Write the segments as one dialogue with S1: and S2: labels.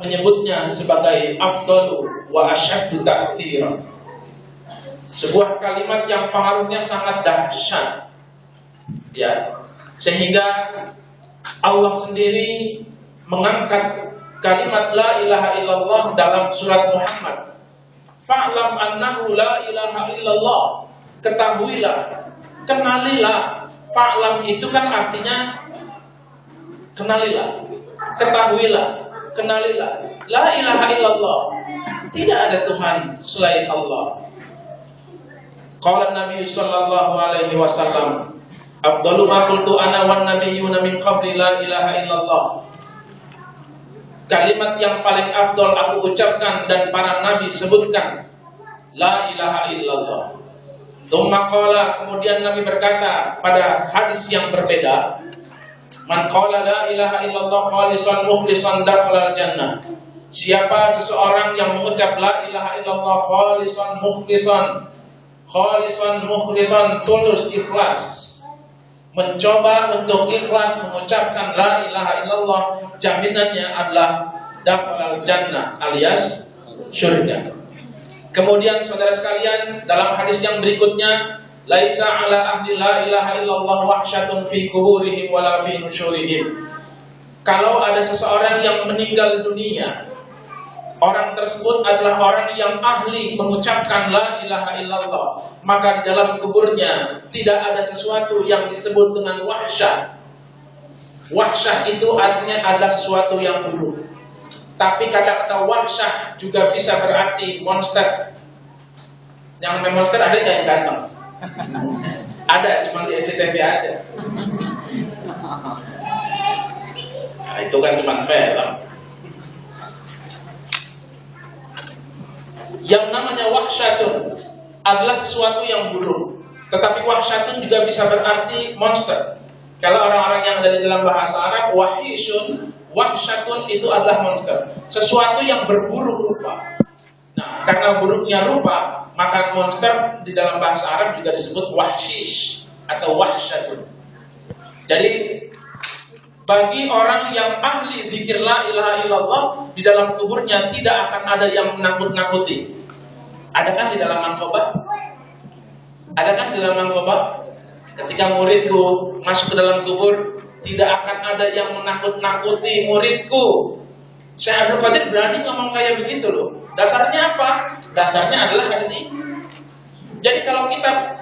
S1: menyebutnya sebagai afdalu wa asyaddu ta'thira. Sebuah kalimat yang pengaruhnya sangat dahsyat, ya, sehingga Allah sendiri mengangkat kalimat la ilaha illallah dalam surat Muhammad. Fa'lam annahu la ilaha illallah. Ketahuilah, kenalilah. Fa'lam itu kan artinya kenalilah, ketahuilah, kenalilah. La ilaha illallah. Tidak ada Tuhan selain Allah. Qala Nabi sallallahu alaihi wasallam, afdalu ma qultu ana wan nabiyyuna min qabli la ilaha illallah. Kalimat yang paling afdal aku ucapkan dan para nabi sebutkan, la ilaha illallah. Tsumma qala, kemudian Nabi berkata pada hadis yang berbeda, man qala la ilaha illallah khalisan mukhlisan dakhala al-jannah. Siapa seseorang yang mengucap la ilaha illallah khalisan mukhlisan, tulus, ikhlas, mencoba untuk ikhlas mengucapkan la ilaha illallah, jaminannya adalah dakhalal jannah alias surga. Kemudian saudara sekalian, dalam hadis yang berikutnya, laisa ala ahli la ilaha illallah wahsyatun fi kuburihim wala fi nusyurihim. Kalau ada seseorang yang meninggal dunia, orang tersebut adalah orang yang ahli mengucapkan la ilaha illallah, maka di dalam kuburnya tidak ada sesuatu yang disebut dengan wahsyah. Wahsyah itu artinya ada sesuatu yang buruk. Tapi kata-kata wahsyah juga bisa berarti monster. Yang namanya monster ada yang ganteng? Ada, cuma di SCTV ada. Nah, itu kan cuma film. Yang namanya wahsyatun adalah sesuatu yang buruk. Tetapi wahsyatun juga bisa berarti monster. Kalau orang-orang yang ada di dalam bahasa Arab, wahsyatun itu adalah monster, sesuatu yang berburuk rupa. Nah, karena buruknya rupa, maka monster di dalam bahasa Arab juga disebut wahsyish atau wahsyatun. Jadi bagi orang yang ahli zikir la ilaha illallah, di dalam kuburnya tidak akan ada yang menakut-nakuti. Ada kan di dalam Manqobah? Ada kan di dalam Manqobah? Ketika muridku masuk ke dalam kubur, tidak akan ada yang menakut-nakuti muridku. Syekh Abdul Qadir berani ngomong kayak begitu loh. Dasarnya apa? Dasarnya adalah hadis ini. Jadi kalau kita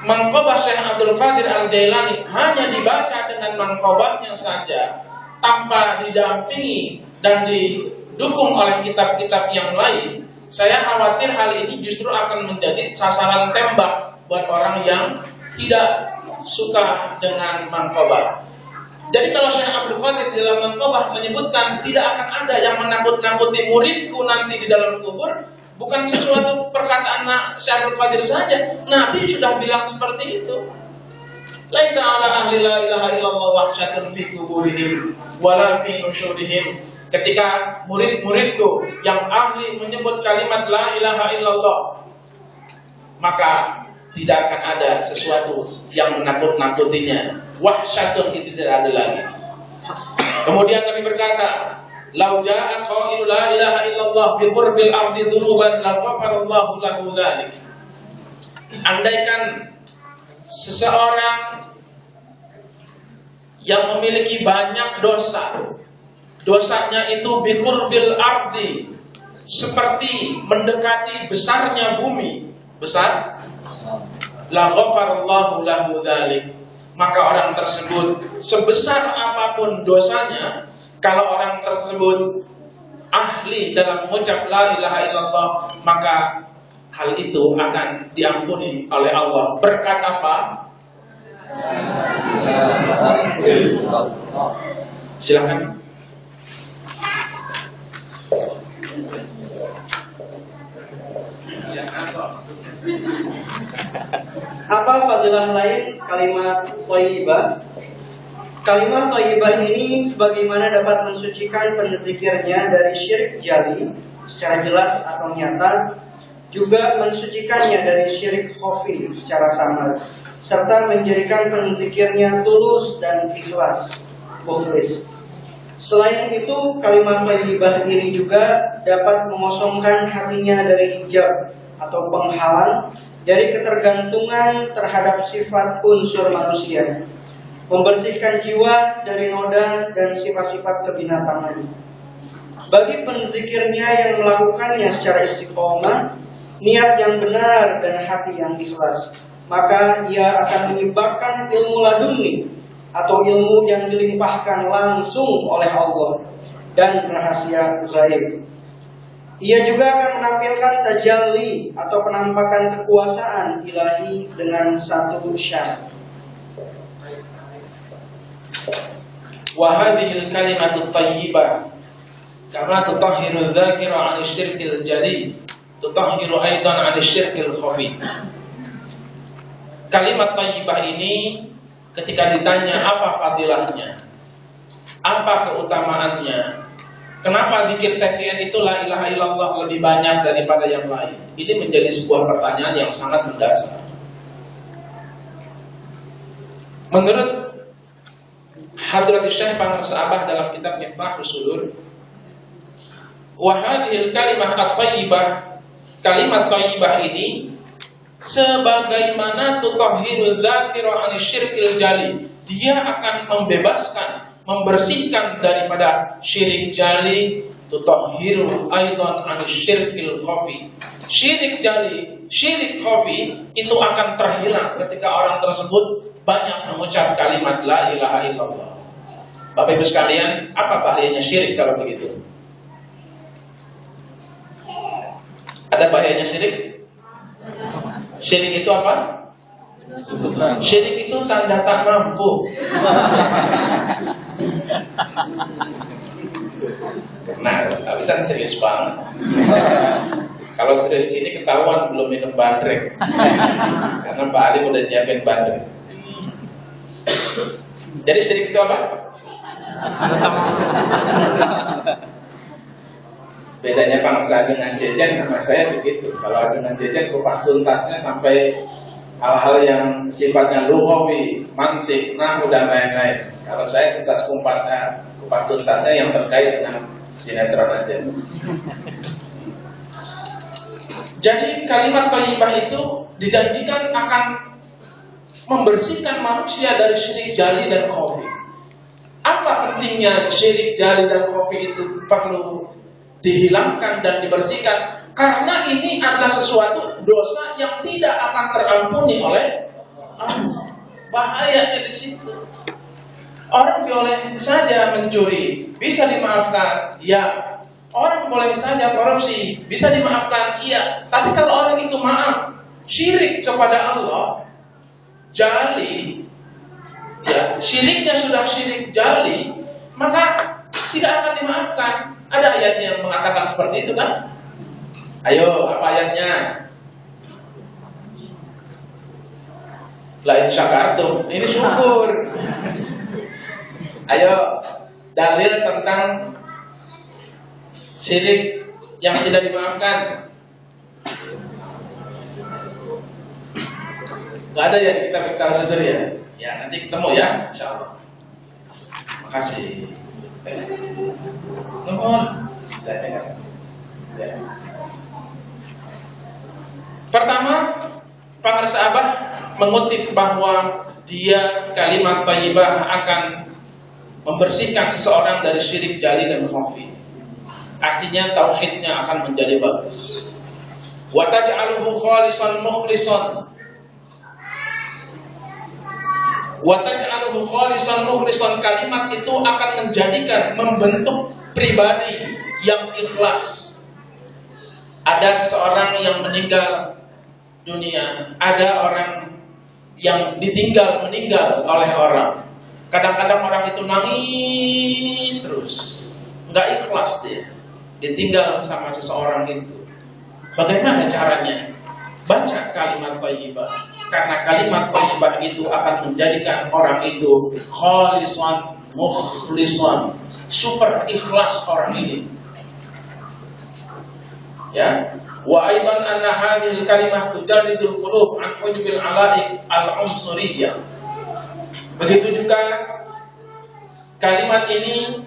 S1: Manqobah Syekh Abdul Qadir Al-Jailani hanya dibaca dengan manqobahnya saja, tanpa didampingi dan didukung oleh kitab-kitab yang lain, saya khawatir hal ini justru akan menjadi sasaran tembak buat orang yang tidak suka dengan manqobah. Jadi kalau Syekh Abdul Qadir di dalam manqobah menyebutkan tidak akan ada yang menakut-nakuti muridku nanti di dalam kubur, bukan sesuatu perkataan Syekh Abdul Qadir saja. Nabi sudah bilang seperti itu. Laisa ala ahli la ilaha illallah wahsyatun fi kuburihim wala fi nusyurihim. Ketika murid-muridku yang ahli menyebut kalimat la ilaha illallah, maka tidak akan ada sesuatu yang menakut-nakutinya. Wahsyatun itu tidak ada lagi. Kemudian Nabi berkata, "Lau jaa qailu la ilaha illallah bi qurbil ardi dzunuban la ghafarallahu lahu dzalik." Andaikan seseorang yang memiliki banyak dosa, dosanya itu bi qurbil ardi, seperti mendekati besarnya bumi, besar, la ghafarallahu lahu dzalik, maka orang tersebut sebesar apapun dosanya, kalau orang tersebut ahli dalam mengucap la ilaha illallah, maka hal itu akan diampuni oleh Allah. Berkat apa? Silakan.
S2: Apa fadilah lain kalimat thayyibah? Kalimat thayyibah ini sebagaimana dapat mensucikan penzikirnya dari syirik jali secara jelas atau nyata, juga mensucikannya dari syirik khafi secara samar, serta menjadikan penzikirnya tulus dan ikhlas, mukhlis. Selain itu, kalimat thayyibah ini juga dapat mengosongkan hatinya dari hijab atau penghalang dari ketergantungan terhadap sifat unsur manusia, membersihkan jiwa dari noda dan sifat-sifat kebinatangan. Bagi penzikirnya yang melakukannya secara istiqomah, niat yang benar dan hati yang ikhlas, maka ia akan menyebabkan ilmu laduni atau ilmu yang dilimpahkan langsung oleh Allah dan rahasia gaib. Ia juga akan menampilkan tajalli atau penampakan kekuasaan ilahi dengan satu syarat.
S1: Wa hadhil kalimatut thayyibah kama tutahhiru dzakira 'an syirkil jali tutahhiru aidan 'an syirkil khafi. Kalimat thayyibah ini ketika ditanya apa fadilahnya, apa keutamaannya, kenapa zikir taqiyat itu la ilaha illallah lebih banyak daripada yang lain, ini menjadi sebuah pertanyaan yang sangat mendasar. Menurut Hadratus Syekh Pangarsa Abah dalam kitab Miftahus Sudur, wa hadhil kalimah at-thayyibah, kalimat thayyibah ini sebagaimana tutahhirul dzakira 'an syirkil jali, dia akan membebaskan, membersihkan daripada syirik jali, tutahhiru aidan 'an syirkil khafi. Syirik jali, syirik khafi itu akan terhilang ketika orang tersebut banyak mengucap kalimat la ilaha illallah. Bapak Ibu sekalian, apa bahayanya syirik kalau begitu? Ada bahayanya syirik? Syirik itu apa? Syirik itu tanda tak mampu. Nah, habisan serius banget. Kalau serius ini ketahuan belum minum bandrek. Karena Pak Ali udah nyiapin bandrek. Jadi syirik itu apa? Bedanya bangsa dengan jajan sama saya begitu. Kalau dengan jajan kupas tuntasnya sampai hal-hal yang sifatnya lughawi, mantik, nahwu dan lain-lain. Kalau saya kupas tuntasnya yang terkait dengan sinetron aja. Jadi kalimat thayyibah itu dijanjikan akan membersihkan manusia dari syirik jali dan khafi. Apa pentingnya syirik jali dan khafi itu perlu dihilangkan dan dibersihkan? Karena ini adalah sesuatu dosa yang tidak akan terampuni oleh Allah. Bahayanya di situ. Orang boleh saja mencuri, bisa dimaafkan, ya. Orang boleh saja korupsi, bisa dimaafkan, iya. Tapi kalau orang itu maaf, syirik kepada Allah, jali, ya, syiriknya sudah syirik jali, maka tidak akan dimaafkan. Ada ayatnya yang mengatakan seperti itu kan? Ayo, apa ayatnya? La in syakartum, ini syukur. Ayo, dalil tentang syirik yang tidak dimaafkan. Gak ada ya kita berkata sendiri ya? Ya, nanti ketemu ya, insyaallah. Makasih. Nuhun. Pertama, Pangarsa Abah mengutip bahwa dia kalimat thayyibah akan membersihkan seseorang dari syirik jali dan khafi. Artinya tauhidnya akan menjadi bagus. Wa taj'aluhu khalisan mukhlisan. Wa taj'aluhu khalisan mukhlisan, kalimat itu akan menjadikan, membentuk pribadi yang ikhlas. Ada seseorang yang meninggal dunia, ada orang yang meninggal oleh orang. Kadang-kadang orang itu nangis terus, nggak ikhlas dia, ditinggal sama seseorang itu. Bagaimana caranya? Baca kalimat thayyibah. Karena kalimat thayyibah itu akan menjadikan orang itu khalisan mukhlisan, super ikhlas orang ini. Ya, wa aidan anna hadhihi kalimah tujarridul qulub an hujubil alaik al-unsuriyah. Begitu juga kalimat ini